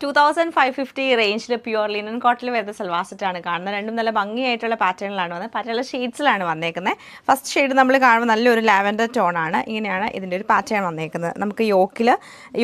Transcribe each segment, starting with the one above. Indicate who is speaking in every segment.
Speaker 1: 2550 റേഞ്ചിൽ pure linen കോട്ടണിൽ വരുന്ന സൽവാർ സെറ്റാണ് കാണുന്നത്. രണ്ടും നല്ല ഭംഗിയായിട്ടുള്ള പാറ്റേണിലാണ് വന്നത്. പാറ്റേണിലെ ഷെയ്ഡ്സിലാണ് വന്നേക്കുന്നത്. ഫസ്റ്റ് ഷെയ്ഡ് നമ്മൾ കാണുമ്പോൾ നല്ലൊരു ലാവൻഡർ ടോണാണ്. ഇങ്ങനെയാണ് ഇതിൻ്റെ ഒരു പാറ്റേൺ വന്നേക്കുന്നത്. നമുക്ക്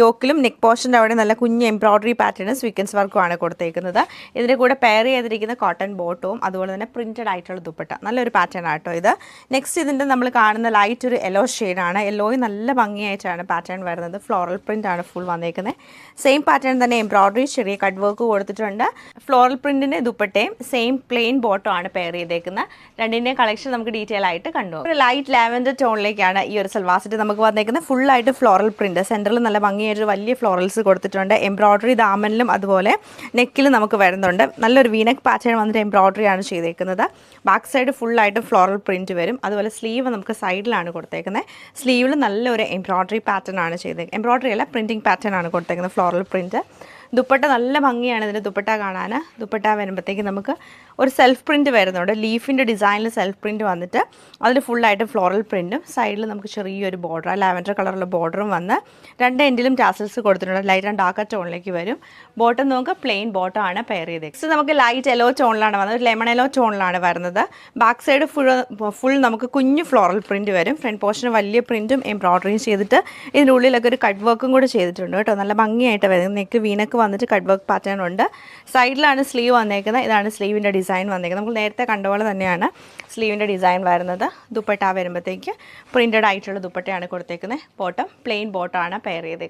Speaker 1: യോക്കിലും നെക്ക് പോർഷൻ്റെ അവിടെ നല്ല കുഞ്ഞ് എംബ്രോയ്ഡറി പാറ്റേണും സ്വീക്വൻസ് വർക്കുമാണ് കൊടുത്തേക്കുന്നത്. ഇതിൻ്റെ കൂടെ പെയർ ചെയ്തിരിക്കുന്ന കോട്ടൺ ബോട്ടവും അതുപോലെ തന്നെ പ്രിൻറ്റഡ് ആയിട്ടുള്ള ദുപ്പട്ട. നല്ലൊരു പാറ്റേൺ ആട്ടോ ഇത്. നെക്സ്റ്റ് ഇതിൻ്റെ നമ്മൾ കാണുന്ന ലൈറ്റ് ഒരു യെല്ലോ ഷെയ്ഡാണ്. യെല്ലോയും നല്ല ഭംഗിയായിട്ടാണ് പാറ്റേൺ വരുന്നത്. ഫ്ലോറൽ പ്രിൻ്റ് ആണ് ഫുൾ വന്നേക്കുന്നത്. സെയിം പാറ്റേൺ തന്നെ എംബ്രോയ്ഡറി ചെറിയ കട്ട് വർക്ക് കൊടുത്തിട്ടുണ്ട്. ഫ്ലോറൽ പ്രിന്റിന്റെ ദുപ്പട്ടയും സെയിം പ്ലെയിൻ ബോട്ടം ആണ് പെയർ ചെയ്തേക്കുന്നത്. രണ്ടിന്റെ കളക്ഷൻ നമുക്ക് ഡീറ്റെയിൽ ആയിട്ട് കണ്ടു. ഒരു ലൈറ്റ് ലാവൻഡർ ടോണിലേക്കാണ് ഈ ഒരു സൽവാർ സെറ്റ് നമുക്ക് വന്നേക്കുന്നത്. ഫുൾ ആയിട്ട് ഫ്ലോറൽ പ്രിന്റ്, സെന്ററിൽ നല്ല ഭംഗിയായിട്ട് വലിയ ഫ്ലോറൽസ് കൊടുത്തിട്ടുണ്ട്. എംബ്രോയ്ഡറി ദാമനിലും അതുപോലെ നെക്കിലും നമുക്ക് വരുന്നുണ്ട്. നല്ലൊരു വീനക്ക് പാറ്റേൺ വന്നിട്ട് എംബ്രോയ്ഡറി ആണ് ചെയ്തേക്കുന്നത്. ബാക്ക് സൈഡ് ഫുൾ ആയിട്ട് ഫ്ലോറൽ പ്രിന്റ് വരും. അതുപോലെ സ്ലീവ് നമുക്ക് സൈഡിലാണ് കൊടുത്തേക്കുന്നത്. സ്ലീവിൽ നല്ലൊരു എംബ്രോയ്ഡറി പാറ്റേൺ ആണ് ചെയ്തേക്കുന്നത്. എംബ്രോയ്ഡറി അല്ല, പ്രിന്റിംഗ് പാറ്റേൺ ആണ് കൊടുത്തേക്കുന്നത്. ഫ്ലോറൽ പ്രിന്റ് ദുപ്പട്ട നല്ല ഭംഗിയാണ്. ഇതിൻ്റെ ദുപ്പട്ട കാണാൻ. ദുപ്പട്ട വരുമ്പോഴത്തേക്ക് നമുക്ക് ഒരു സെൽഫ് പ്രിൻറ്റ് വരുന്നുണ്ട്. ലീഫിൻ്റെ ഡിസൈനിൽ സെൽഫ് പ്രിൻറ്റ് വന്നിട്ട് അതിൽ ഫുള്ളായിട്ട് ഫ്ലോറൽ പ്രിൻറ്റും സൈഡിൽ നമുക്ക് ചെറിയൊരു ബോർഡർ, ലാവൻഡർ കളറുള്ള ബോർഡറും വന്ന് രണ്ട് എൻഡിലും ടാസൽസ് കൊടുത്തിട്ടുണ്ട്. ലൈറ്റ് ആൻഡ് ഡാർക്ക് ടോണിലേക്ക് വരും. ബോട്ടം നമുക്ക് പ്ലെയിൻ ബോട്ടം ആണ് പെയർ ചെയ്തത്. നെക്സ്റ്റ് നമുക്ക് ലൈറ്റ് യെല്ലോ ടോണിലാണ് വന്നത്. ലെമൺ യെല്ലോ ടോണിലാണ് വരുന്നത്. ബാക്ക് സൈഡ് ഫുൾ നമുക്ക് കുഞ്ഞു ഫ്ലോറൽ പ്രിൻറ്റ് വരും. ഫ്രണ്ട് പോർഷന് വലിയ പ്രിൻറ്റും എംബ്രോയ്ഡറിയും ചെയ്തിട്ട് ഇതിൻ്റെ ഉള്ളിലൊക്കെ ഒരു കട്ട് വർക്കും കൂടെ ചെയ്തിട്ടുണ്ട് കേട്ടോ. നല്ല ഭംഗിയായിട്ട് വരും. നെക്ക് വീനക്ക് വന്നിട്ട് കട്ട് വർക്ക് പാറ്റേൺ ഉണ്ട്. സൈഡിലാണ് സ്ലീവ് വന്നേക്കുന്നത്. ഇതാണ് സ്ലീവിൻ്റെ ഡിസൈൻ വന്നേക്കുന്നത്. നമ്മൾ നേരത്തെ കണ്ട പോലെ തന്നെയാണ് സ്ലീവിൻ്റെ ഡിസൈൻ വരുന്നത്. ദുപ്പട്ട വരുമ്പോഴത്തേക്ക് പ്രിൻറ്റഡ് ആയിട്ടുള്ള ദുപ്പട്ടയാണ് കൊടുത്തേക്കുന്നത്. ബോട്ടം പ്ലെയിൻ ബോട്ടമാണ് പെയർ ചെയ്തേക്കുന്നത്.